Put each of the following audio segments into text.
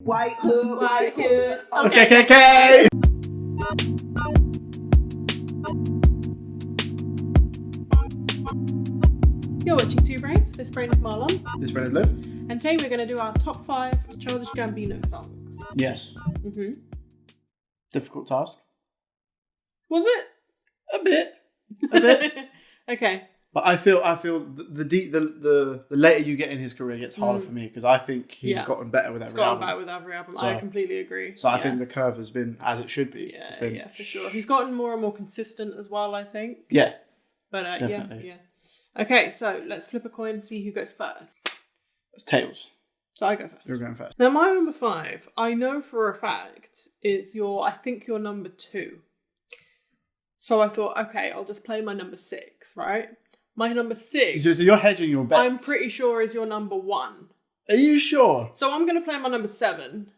White hood, white hood. Okay. You're watching Two Brains. This brain is Marlon. This brain is Liv. And today we're going to do our top 5 Childish Gambino songs. Yes. Mm-hmm. Difficult task. Was it? A bit. Okay. But I feel the later you get in his career, it gets harder for me because I think he's gotten better with every album. He's gotten better with every album. So, I completely agree. So I think the curve has been as it should be. Yeah, for sure. He's gotten more and more consistent as well, I think. Yeah. But definitely. yeah. Okay, so let's flip a coin and see who goes first. It's tails. So I go first. You're going first. Now my number 5, I know for a fact is I think your number 2. So I thought, okay, I'll just play my number 6, right? My number 6. So you're hedging your bets. I'm pretty sure is your number 1. Are you sure? So I'm going to play my number 7.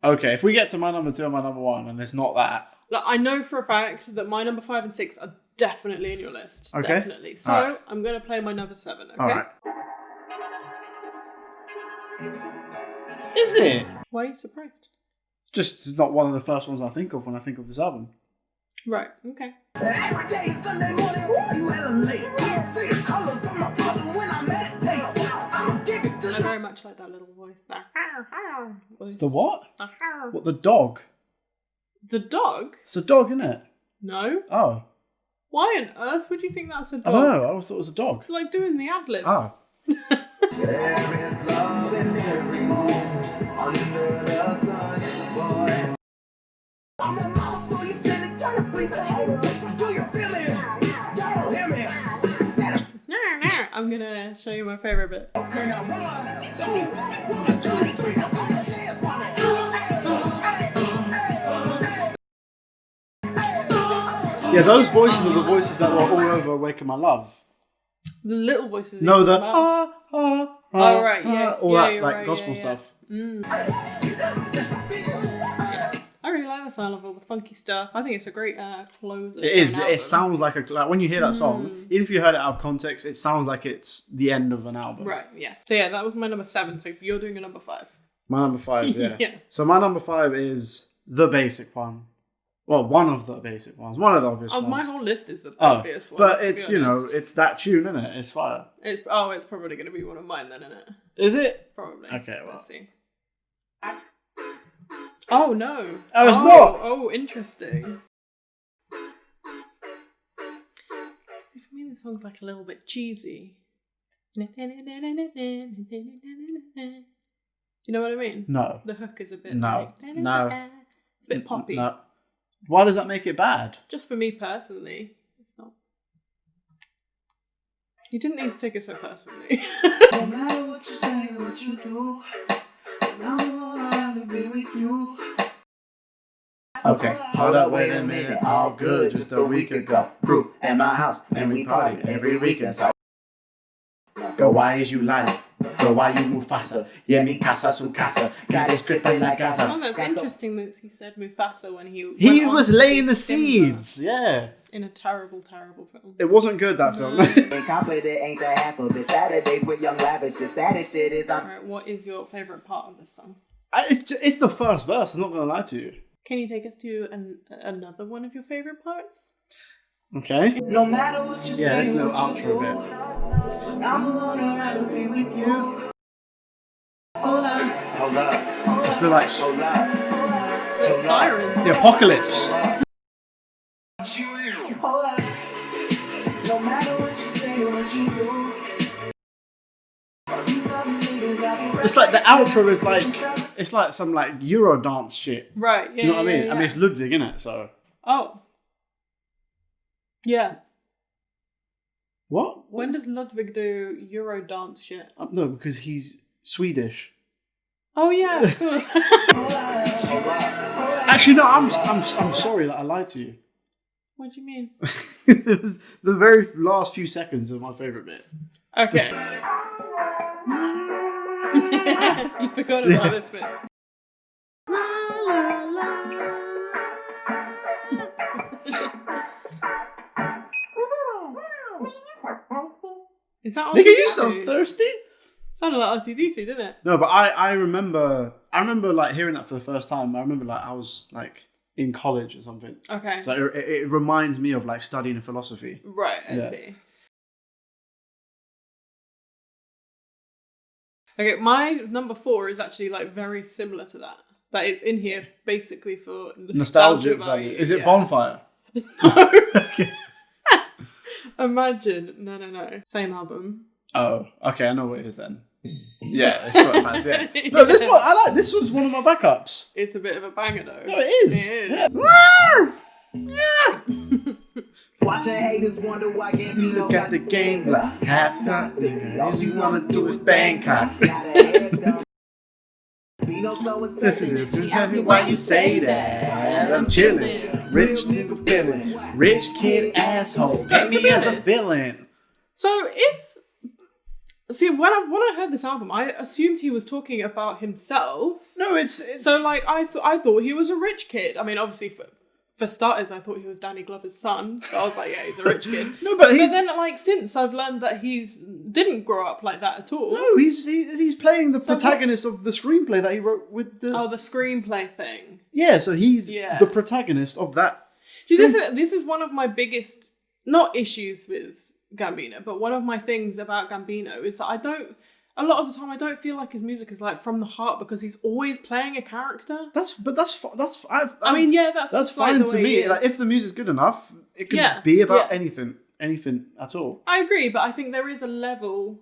Okay, if we get to my number 2 and my number 1 and it's not that. Like, I know for a fact that my number 5 and 6 are definitely in your list. Okay. Definitely. So right. I'm going to play my number 7, okay? Alright. Is it? Why are you surprised? Just it's not one of the first ones I think of when I think of this album. Right, okay. Every day, Sunday morning, you hella late. See the colors on my brother when I meditate. I'ma give it to I very much like that little voice. That voice. The what? What, the dog? The dog? It's a dog, isn't it? No. Oh. Why on earth would you think that's a dog? I don't know, I always thought it was a dog. It's like doing the ad-libs. Oh. There is love in every moment under the sun, boy. I'm the mama boy, you send it, trying to please a hater. Do you feel me? Y'all hear me? I'm gonna show you my favorite bit. Okay, now 1, 2, 3, now go your dance, mama. Yeah, those voices are the voices that were all over Awaken My Love. The little voices. No, the Oh, right, yeah. all Yeah, that you're like right, gospel yeah. stuff. I really like the sound of all the funky stuff. I think it's a great closer. It is. for an album. It sounds like when you hear that song, even if you heard it out of context, it sounds like it's the end of an album. Right, yeah. So yeah, that was my number 7. So you're doing a number 5. My number 5, yeah. Yeah. So my number 5 is the basic one. Well, one of the basic ones. One of the obvious ones. My whole list is the obvious one. But it's, it's that tune, isn't it? It's fire. It's probably going to be one of mine then, isn't it? Is it? Probably. Okay, well. Let's see. Oh, no. Oh, it's not? Oh, interesting. For me, the song's like a little bit cheesy. Do you know what I mean? No. The hook is a bit No. like... No. It's a bit poppy. No. Why does that make it bad? Just for me personally. It's not... You didn't need to take it so personally. No matter what you say or what you do, I'll rather be with you. Okay, hold up, wait a minute, all good, just a week ago. Crew at my house, and we party every weekend, so go, why is you lying? Go, why you move faster? Yeah, mi casa, su casa. Got it strictly like Gaza. Oh, that's interesting that he said Mufasa when he was laying the seeds, yeah. In a terrible, terrible film. It wasn't good, that film. Incompetent ain't the half of it. Saturdays with young lavish. The saddest shit is Alright, what is your favourite part of this song? It's the first verse, I'm not going to lie to you. Can you take us to another one of your favourite parts? Okay. no matter what you Yeah, say, this little what you outro do, bit. I'm gonna rather be with you. Hold up. It's the like Hold up. It's sirens. the apocalypse. Hold up. No matter what you say, what you do. It's like the outro is like it's like some like Euro dance shit. Right, yeah. Do you know what I mean? Yeah. I mean it's Ludwig, isn't it? So Oh. Yeah. what? When does Ludwig do Euro dance shit? No, because he's Swedish. Oh yeah, of course. Actually, no. I'm sorry that I lied to you. What do you mean? It was the very last few seconds of my favorite bit. Okay. You forgot about this bit. Is that all Nigga, you you do? so thirsty. Sounded like RTDC, didn't it? No, but I remember like hearing that for the first time. I remember like I was like in college or something. Okay. So it reminds me of like studying philosophy. Right, I see. Okay, my number 4 is actually like very similar to that. That it's in here basically for nostalgia value. Is it Bonfire? No. Okay. Imagine. No. Same album. Oh, okay. I know what it is then. Yeah, it's Sweatpants, yeah. No, this one I like. This was one of my backups. It's a bit of a banger though. No, it is. It is. Yeah. Watching haters wonder why Gambino Got the game like halftime. All you wanna do is Bangkok. Listen, tell me why you say that. I'm chillin', rich nigga feeling, rich kid asshole. Paint me as a villain. So it's. See, when I heard this album, I assumed he was talking about himself. No, it's So like I thought he was a rich kid. I mean, obviously for starters, I thought he was Danny Glover's son. So I was like, yeah, he's a rich kid. No, but then like since I've learned that didn't grow up like that at all. No, he's playing the protagonist of the screenplay that he wrote with the. Oh, the screenplay thing. Yeah, so he's the protagonist of that. See, this is one of my biggest not issues with Gambino, but one of my things about Gambino is that a lot of the time I don't feel like his music is like from the heart because he's always playing a character. That's fine like to me. Like if the music's good enough, it could be about anything at all. I agree, but I think there is a level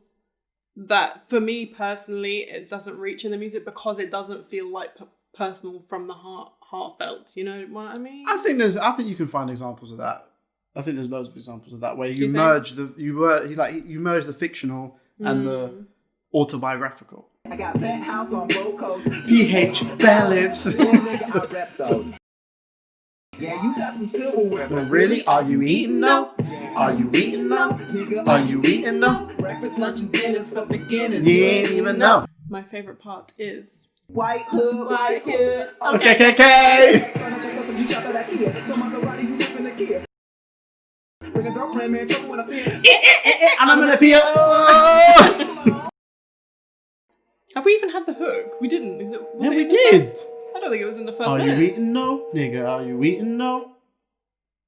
that for me personally it doesn't reach in the music because it doesn't feel like personal from the heartfelt. You know what I mean? I think you can find examples of that. I think there's loads of examples of that where you merge the fictional and the autobiographical. I got penthouse on both coasts. pH balance. Yeah, you got some silverware. But really, are you eating though? Are you eating though? Are you eating though? Breakfast, lunch, and dinner's for beginners. You ain't even know. My favorite part is White hood. Okay. Bring a girlfriend, man, trouble when I see it. And I'm gonna pee. Have we even had the hook? We didn't. Yeah, we did. I don't think it was in the first Are minute. you eating no, nigga? Are you eating no?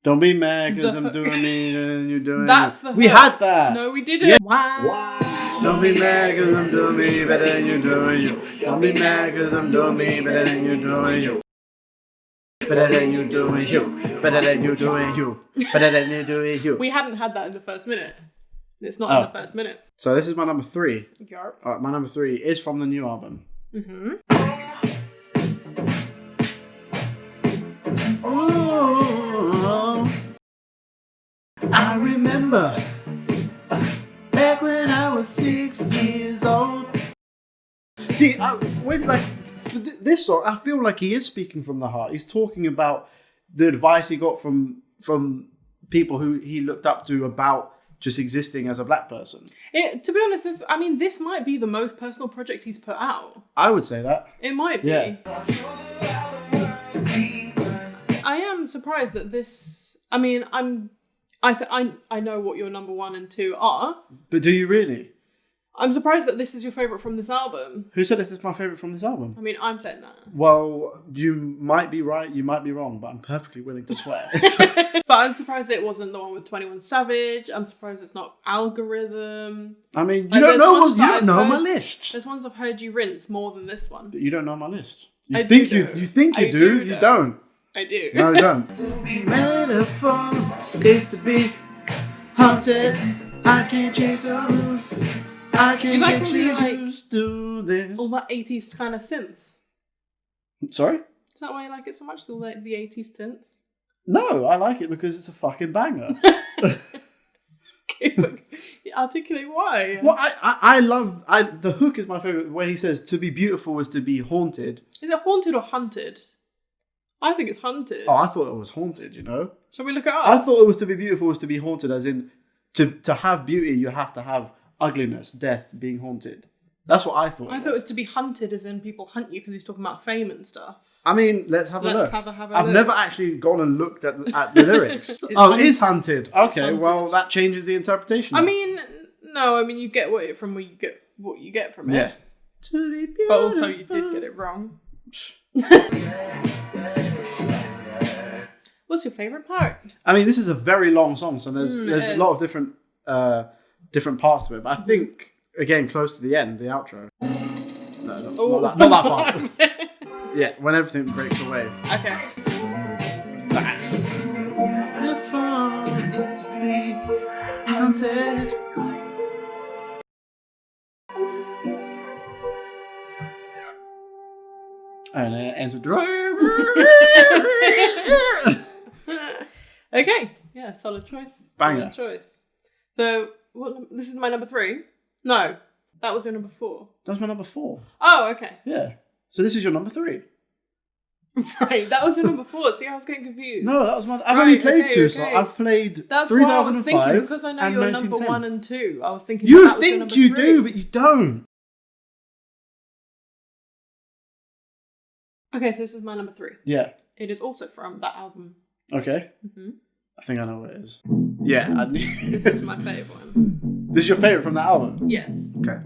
Don't be mad because I'm doing me and you're doing That's it. the hook. We had that. No, we didn't. Yeah. Wow. Don't be mad because I'm doing me better than you're doing you. Don't be mad because I'm doing me better than you're doing you. Better than you doing you. Better than you doing you. Better than you doing you. We hadn't had that in the first minute. It's not in the first minute. So this is my number 3. Yarp. All right, my number 3 is from the new album. Mm-hmm. Oh, I remember back when I was 6 years old. See, for this song, I feel like he is speaking from the heart. He's talking about the advice he got from people who he looked up to about just existing as a black person. To be honest, this might be the most personal project he's put out. I would say that. It might be. Yeah. I am surprised that this. I mean, I know what your number 1 and 2 are. But do you really? I'm surprised that this is your favourite from this album. Who said this is my favourite from this album? I mean, I'm saying that. Well, you might be right, you might be wrong, but I'm perfectly willing to swear. But I'm surprised it wasn't the one with 21 Savage. I'm surprised it's not Algorhythm. I mean, you don't know my list. There's ones I've heard you rinse more than this one. But you don't know my list. You I think do, you though. think you I do, do, you though. don't. I do. No, you don't. Metaphor is to be haunted. I can't change the rules. I can't You like get really you like to do this. all that 80s kind of synth? Sorry? Is that why you like it so much? All the 80s synth? No, I like it because it's a fucking banger. Okay, but articulate why. Well, I love the hook is my favorite. Where he says, "To be beautiful is to be haunted." Is it haunted or hunted? I think it's hunted. Oh, I thought it was haunted. You know, Shall we look it up? I thought it was to be beautiful was to be haunted, as in to have beauty, you have to have ugliness, death, being haunted. That's what I thought. I thought it was to be hunted, as in people hunt you because he's talking about fame and stuff. I mean, let's have a look. Have a I've look. never actually gone and looked at the lyrics. It is hunted. Okay, Hunted. well that changes the interpretation. I mean, no. I mean, you get what what you get from it. Yeah. To be beautiful. But also you did get it wrong. What's your favourite part? I mean, this is a very long song, so there's a lot of different parts to it. But I think, again, close to the end, the outro. No, not that far. Yeah, when everything breaks away. Okay. And it ends with Okay. Yeah, solid choice. Banger. Solid choice. So, this is my number 3? No, that was your number 4. That was my number 4. Oh, okay. Yeah. So this is your number 3. Right, that was your number 4. See, I was getting confused. No, that was my... I've only played 2, so I've played That's 3005 why I was thinking, because I know and you're number 1910. 1 and 2. I was thinking You that was your think number you 3. do, but you don't. Okay, so this is my number 3. Yeah. It is also from that album. Okay. Mm-hmm. I think I know what it is. Yeah, I knew. This is my favourite one. This is your favourite from that album? Yes. Okay.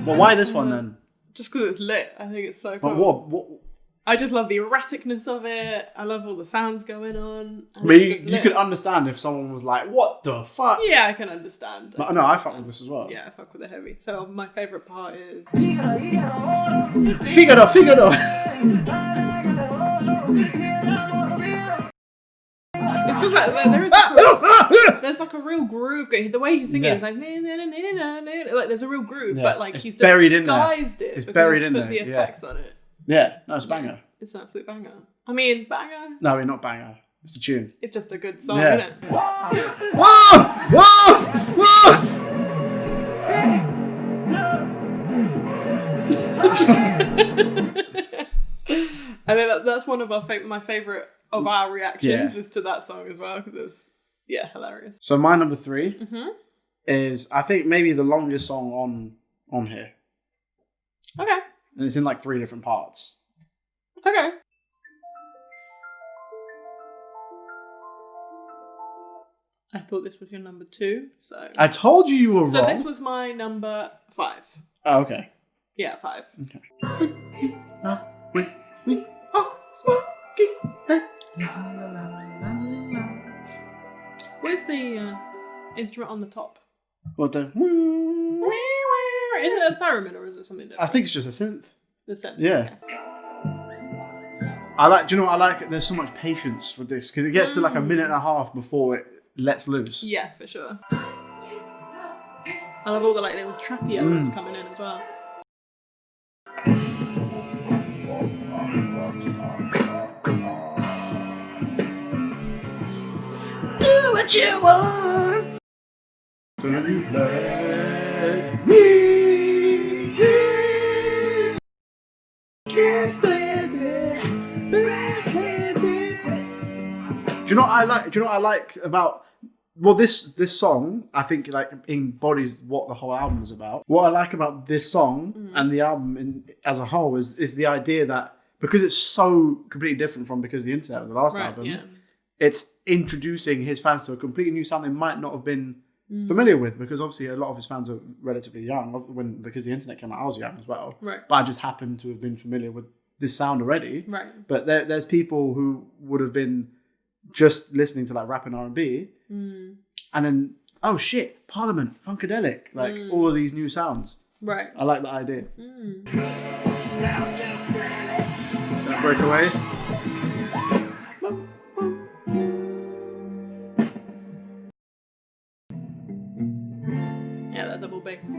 Well, why this one then? Just because it's lit. I think it's so cool. But what? I just love the erraticness of it. I love all the sounds going on. I mean, you could understand if someone was like, "What the fuck?" Yeah, I can understand. But no, I fuck with this as well. Yeah, I fuck with the heavy. So my favourite part is... Figaro. It's because there's like a real groove going. The way he's singing is like... Like there's a real groove, but like it's he's buried in there. disguised it. It's because buried he's in put there, the effects on it. Yeah, no, it's banger. It's an absolute banger. I mean, banger. No, we're not banger. It's a tune. It's just a good song, Yeah. isn't it? Whoa! I mean, that's one of my favourite of our reactions Yeah. is to that song as well, because it's, hilarious. So my number 3 is, I think, maybe the longest song on here. Okay. And it's in like 3 different parts. Okay. I thought this was your number 2, so... I told you were wrong. So this was my number 5. Oh, okay. Yeah, 5. Okay. We are smoking. Where's the instrument on the top? What the? Is it a theremin or is it something different? I think it's just a synth. The synth. Yeah. Okay. Do you know what I like? There's so much patience with this because it gets to like a minute and a half before it lets loose. Yeah, for sure. I love all the like little trappy elements coming in as well. Do what you want. Let me. Can't stand it. Do you know what I like? Do you know what I like about? Well, this song, I think, like embodies what the whole album is about. What I like about this song and the album as a whole is the idea that because it's so completely different from Because the Internet, the last album, it's introducing his fans to a completely new sound they might not have been familiar with, because obviously a lot of his fans are relatively young. Because the Internet came out, I was young as well. Right. But I just happened to have been familiar with this sound already. Right. But there's people who would have been just listening to like rap and R&B, and then oh shit, Parliament, Funkadelic, like all of these new sounds. Right. I like that idea. So breakaway. Yeah, that double bass.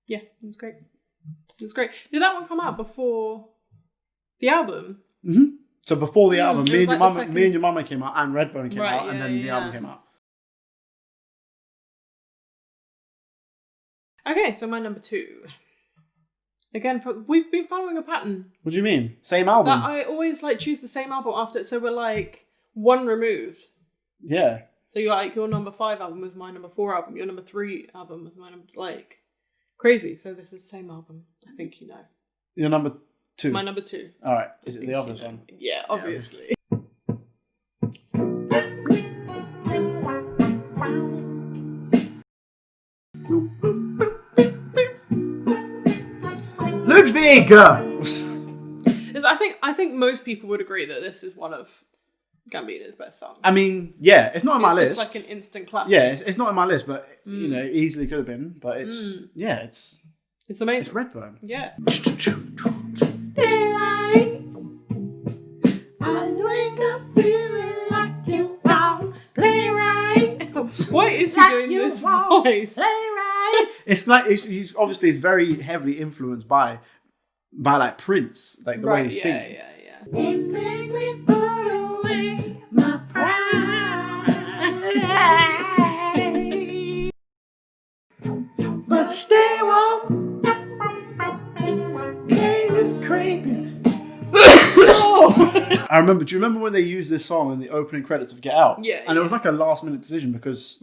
Yeah, it's great. It's great. Did that one come out before the album? Mm-hmm. So before the album, it me was and like Your Mama came out, and Redbone came out, and then the album came out. Okay, so my number 2 Again, we've been following a pattern. What do you mean? Same album? That I always like choose the same album after, so we're like one removed. Yeah. So you're like, your number 5 album was my number 4 album. Your number 3 album was my number, like, crazy. So this is the same album. I think you know. Your number 2? My number 2. All right. Is it the obvious one? Yeah, obviously. Ludwig! I think most people would agree that this is one of Gambino's best songs. I mean, yeah, it's not on my list. It's just like an instant classic. Yeah, it's not on my list, but you know, it easily could have been. But it's it's amazing. It's Redbone. Yeah. Why is he doing this voice? It's like he's obviously very heavily influenced by like Prince, like the way he sings. Yeah. It made me put away my pride. But stay warm. Niggas creeping. I remember. Do you remember when they used this song in the opening credits of Get Out? Yeah. And it was like a last minute decision because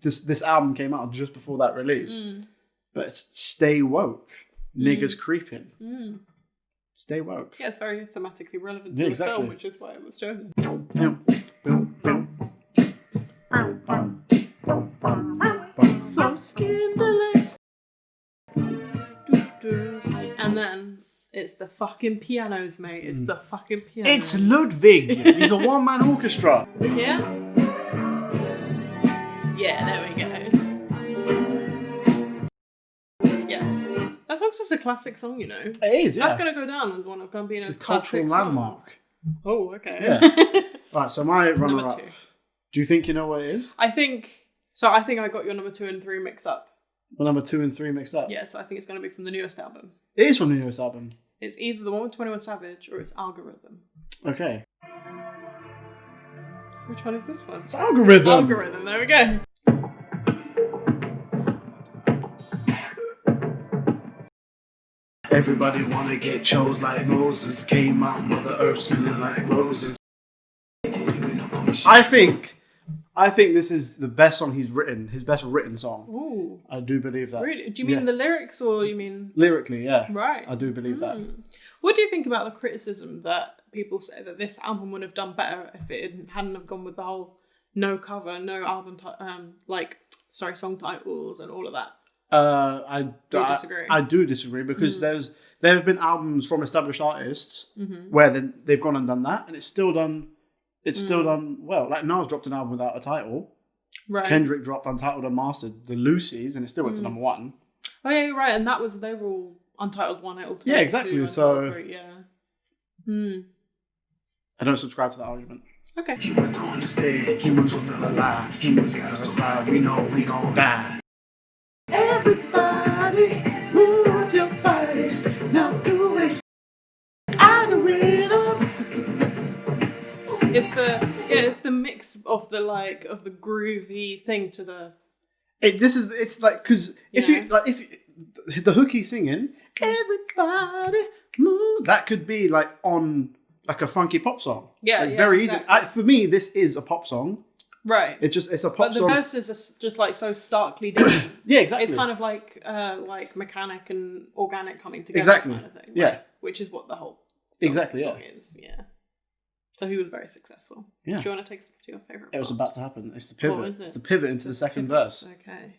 this album came out just before that release. But it's Stay Woke. Niggas creeping. Stay woke. Yeah, it's very thematically relevant to the film, which is why it was chosen. So scandalous. And then it's the fucking pianos, mate. It's the fucking pianos. It's Ludwig. He's a one-man orchestra. Yeah? Yeah, there we go. Yeah. That song's just a classic song, you know. It is, yeah. That's going to go down as one of Gambino's It's a cultural landmark. Songs. Oh, okay. Yeah. Right, so my runner-up. Number 2. Do you think you know what it is? I think I got your number 2 and 3 mixed up. Well, number 2 and 3 mixed up? Yeah, so I think it's going to be from the newest album. It is from the newest album. It's either the one with 21 Savage or it's Algorhythm. Okay. Which one is this one? It's Algorhythm. Algorhythm, there we go. Everybody wanna get chose like Moses. Came out Mother Earth smelling like roses. I think this is the best song he's written, his best written song. Ooh. I do believe that. Really? Do you mean the lyrics or you mean... Lyrically, yeah. Right. I do believe that. What do you think about the criticism that people say that this album would have done better if it hadn't have gone with the whole no cover, no album, song titles and all of that? I disagree? I do disagree because there have been albums from established artists where they've gone and done that, and it's still done. It's still done well. Like Nas dropped an album without a title. Right. Kendrick dropped Untitled Unmastered, the Lucy's, and it still went to number 1. Oh yeah, you're right. And they were all Untitled 1, Untitled 2. Yeah, exactly. So 3, yeah. I don't subscribe to that argument. Okay. Humans don't understand. Humans will still alive. Humans gotta survive. We know we gon' die. Everybody, move your body. Now do it. Algorhythm. It's the mix of the groovy thing to the. It's like because if the hook he's singing, everybody move, that could be like on like a funky pop song. Yeah, very exactly. easy. For me, this is a pop song. Right. It's a pop but the song. verse is just like so starkly different. Yeah, exactly. It's kind of like mechanic and organic coming together Exactly. kind of thing. Yeah. Right? Which is what the whole song is. Yeah. So he was very successful. Yeah. Do you want to take us to your favourite It was part? about to happen. It's the pivot. Oh, is it? It's the pivot into the second verse. Okay.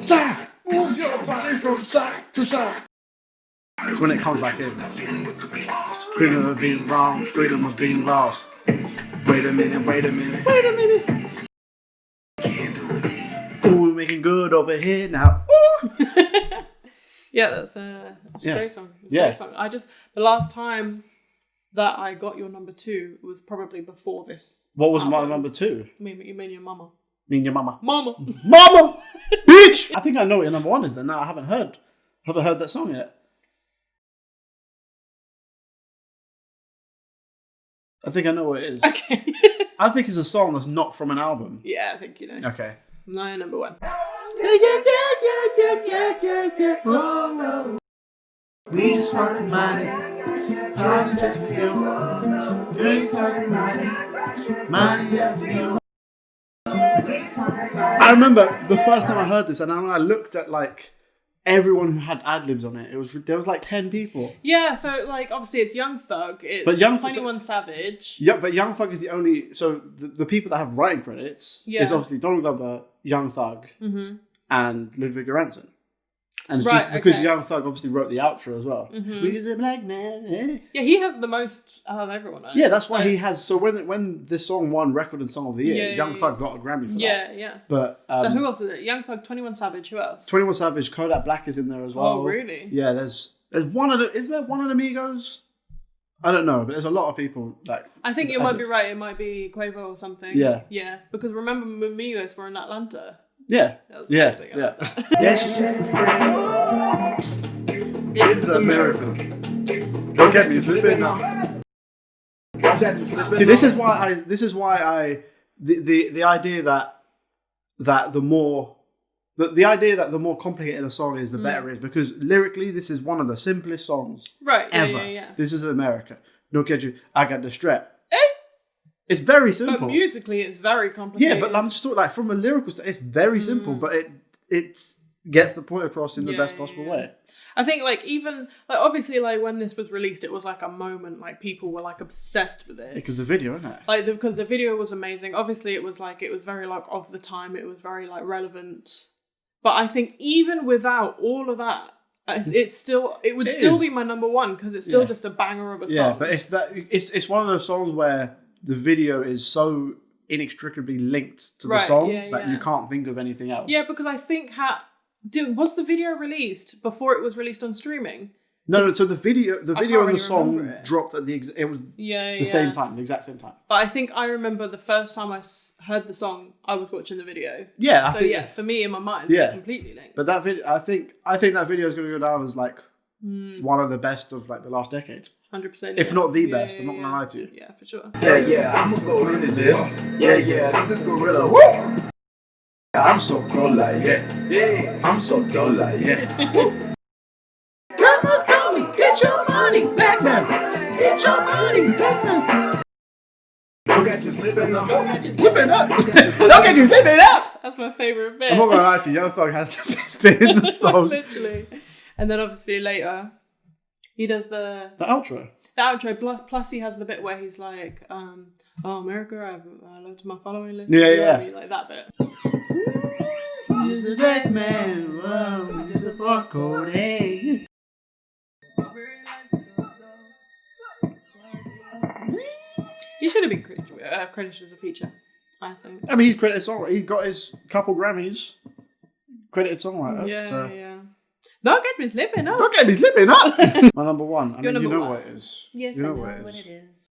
Side. Move your body from side to side. It's when it comes back in. Freedom of being wrong, freedom of being lost. Wait a minute. Can't do it. Ooh, we're making good over here now. Yeah, that's a great song. It's a Yeah. great song. The last time that I got your number 2 was probably before this. What was my album. number 2? You mean your mama? Me and your mama. Mama! Mama! Bitch! I think I know what your number 1 is then. No, I haven't heard that song yet. I think I know what it is. Okay. I think it's a song that's not from an album. Yeah, I think you know. Okay. No, number one. Yeah. Whoa. We just want money. Money just for you. We just want money. Money just for you. I remember the first time I heard this, and when I looked at like everyone who had ad-libs on it, there was like 10 people. Yeah, so like obviously it's Young Thug, it's But Young 21 Savage. Yeah, but Young Thug is the only. So the people that have writing credits is obviously Donald Glover, Young Thug, and Ludwig Göransson. And it's just because Young Thug obviously wrote the outro as well. We just a black man. Eh? Yeah, he has the most out of everyone. Right? Yeah, that's why he has. So when this song won Record and Song of the Year, Young Thug got a Grammy for that. Yeah. But so who else is it? Young Thug, 21 Savage. Who else? 21 Savage, Kodak Black is in there as well. Oh, really? Yeah, there's one of the. Is there one of the Migos? I don't know, but there's a lot of people like. I think you might be right. It might be Quavo or something. Yeah. Yeah, because remember Migos were in Atlanta. Yeah. Yeah. Yeah, she said, this is America. Don't get me slipping now. See, this is why the idea that the more complicated a song is, the better it is, because lyrically this is one of the simplest songs ever. Yeah. This is America. Don't get you. I got the strap. It's very simple. But musically, it's very complicated. Yeah, but I'm just talking like from a lyrical standpoint, it's very simple, but it gets the point across in the best possible way. I think like even like obviously like when this was released, it was like a moment, like people were like obsessed with it Because the video, isn't it? like because the video was amazing. Obviously, it was very like of the time. It was very like relevant. But I think even without all of that, it would still be my number one because it's still just a banger of a song. Yeah, but it's one of those songs where the video is so inextricably linked to the song that you can't think of anything else. Yeah, because I think was the video released before it was released on streaming? No. So the video and the song dropped at the exact same time. But I think I remember the first time I heard the song, I was watching the video. Yeah. For me in my mind, they're completely linked. But that video, I think that video is going to go down as like one of the best of like the last decade. 100%. If not the best, I'm not going to lie to you. Yeah, for sure. Yeah, I'ma go into this. Yeah, this is Gorilla. Woo! I'm so cool like yeah. I'm so dull like yeah. Come on, Tommy, get your money back now. Get your money back now. Don't get you slipping up. Slipping up. Don't get you slipping up. That's my favourite bit. I'm not going to lie to you. Young Thug has the best bit in the song. Literally. And then obviously later, he does the outro. The outro, plus he has the bit where he's like, oh, America, I love my following list. Yeah. Like that bit. He's a black man, wow, he's a barcode, hey. He should have been credited as a feature, I think. I mean, he's credited songwriter. He got his couple Grammys. Credited songwriter. Yeah. Don't get me slipping up. Don't get me slipping up. My number one. I mean, you know what it is. Yes, you know I know what what it is.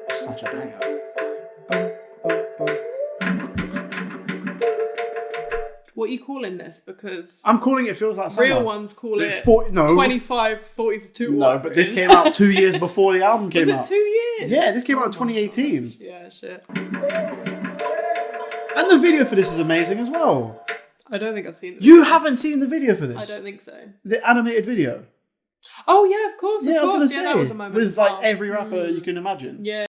It's such a banger. What are you calling this? Because I'm calling it Feels Like Summer. real ones call it 25, 42. No, but this came out 2 years before the album came out. Was it 2 years? Yeah, this came out in 2018. Gosh. Yeah, shit. And the video for this is amazing as well. I don't think I've seen this. You haven't seen the video for this? I don't think so. The animated video? Oh, yeah, of course. I was going to say. that was a moment. With like every rapper you can imagine. Yeah.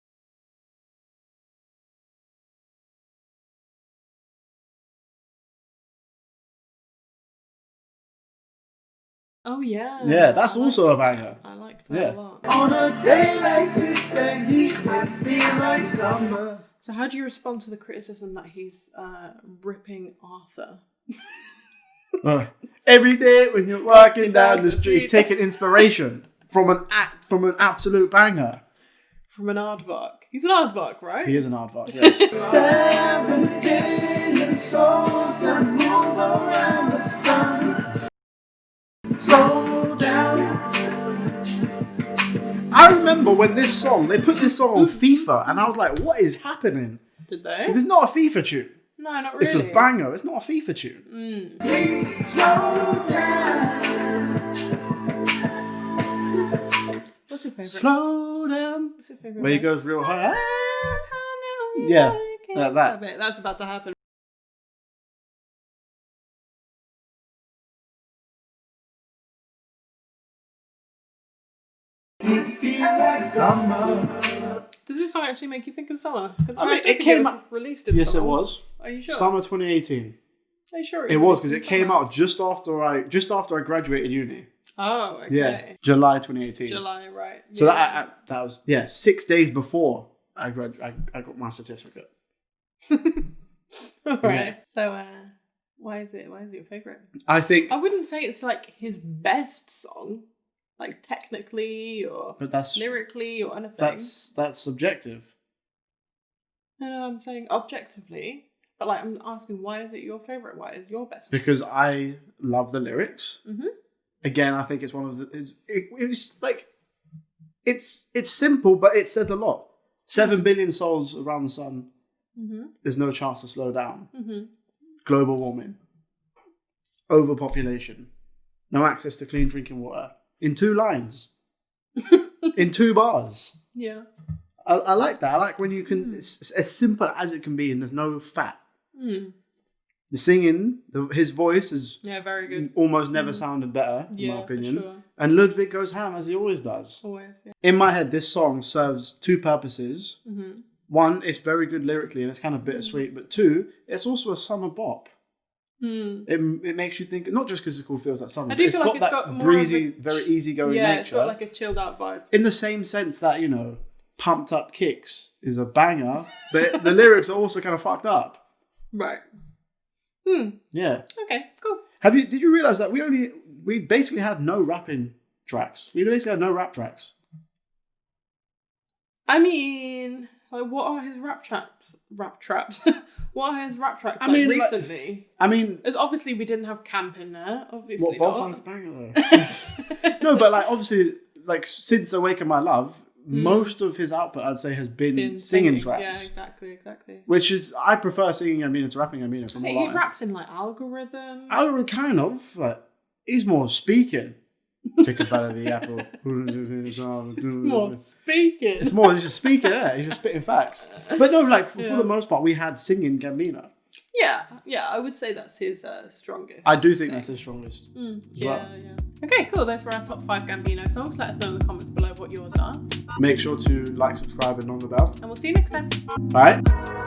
Oh, yeah. Yeah, that's also a banger. I like that a lot. On a day like this, that heat would feel like summer. So how do you respond to the criticism that he's ripping Arthur? Every day when you're walking down the street, he's taking inspiration from an absolute banger. From an aardvark. He's an aardvark, right? He is an aardvark, yes. 7 billion souls that move around the sun. Slow down. I remember when they put this song on FIFA, and I was like, what is happening? Did they? Because it's not a FIFA tune. No, not really. It's a banger. It's not a FIFA tune. Please slow down. What's What's your favourite? Slow down. What's your favourite? Where he bit? goes real high. I know you Yeah, like it. that. That bit. That's about to happen. Summer. Does this song actually make you think of summer? Because I mean, don't it think came was out- released in Yes, summer. it was. Are you sure? Summer 2018. Are you sure? It was because released it in came summer? out just after I graduated uni. Oh, okay. Yeah, July 2018. July, right. So yeah. that was 6 days before I got my certificate. All right. So, why is it your favourite? I think, I wouldn't say it's like his best song, like technically or but that's lyrically or anything. that's subjective. No, I'm saying objectively. But like, I'm asking, why is it your favourite? Why is your best? Because I love the lyrics. Mm-hmm. Again, I think it's one of the. It was like, it's simple, but it says a lot. 7 billion souls around the sun. Mm-hmm. There's no chance to slow down. Mm-hmm. Global warming. Overpopulation. No access to clean drinking water. In 2 lines. In 2 bars. Yeah. I like that. I like when you can. It's as simple as it can be, and there's no fat. Mm. The singing, his voice is Very good. almost never sounded better, in my For opinion. sure. And Ludwig goes ham as he always does. Always, yeah. In my head, this song serves 2 purposes. Mm-hmm. 1, it's very good lyrically and it's kind of bittersweet. But 2, it's also a summer bop. Mm. It makes you think, not just because it's called Feels Like Summer, I but do it's feel got like it's that got more breezy, of a- very easygoing Yeah, nature. it's got like a chilled out vibe. In the same sense that, Pumped Up Kicks is a banger, but the lyrics are also kind of fucked up. Right. Yeah. Okay, cool. Did you realize that we basically had no rapping tracks? We basically had no rap tracks. I mean, like, what are his rap traps? What are his rap tracks recently? It's Obviously, we didn't have Camp in there. Obviously, what Bonfire's banger though. No, but obviously, since Awaken My Love, most of his output, I'd say, has been singing tracks. Yeah, exactly. Which is, I prefer singing Gambino to rapping Gambino. From He raps in like Algorhythm. Algorhythm kind of, he's more speaking. Take a bite of the apple. More speaking. It's more just speaking, yeah. He's just spitting facts. But no, for the most part, we had singing Gambino. Yeah, I would say that's his strongest. I do think that's his strongest. Yeah. Okay, cool. Those were our top 5 Gambino songs. Let us know in the comments below what yours are. Make sure to like, subscribe, and on the bell. And we'll see you next time. All right?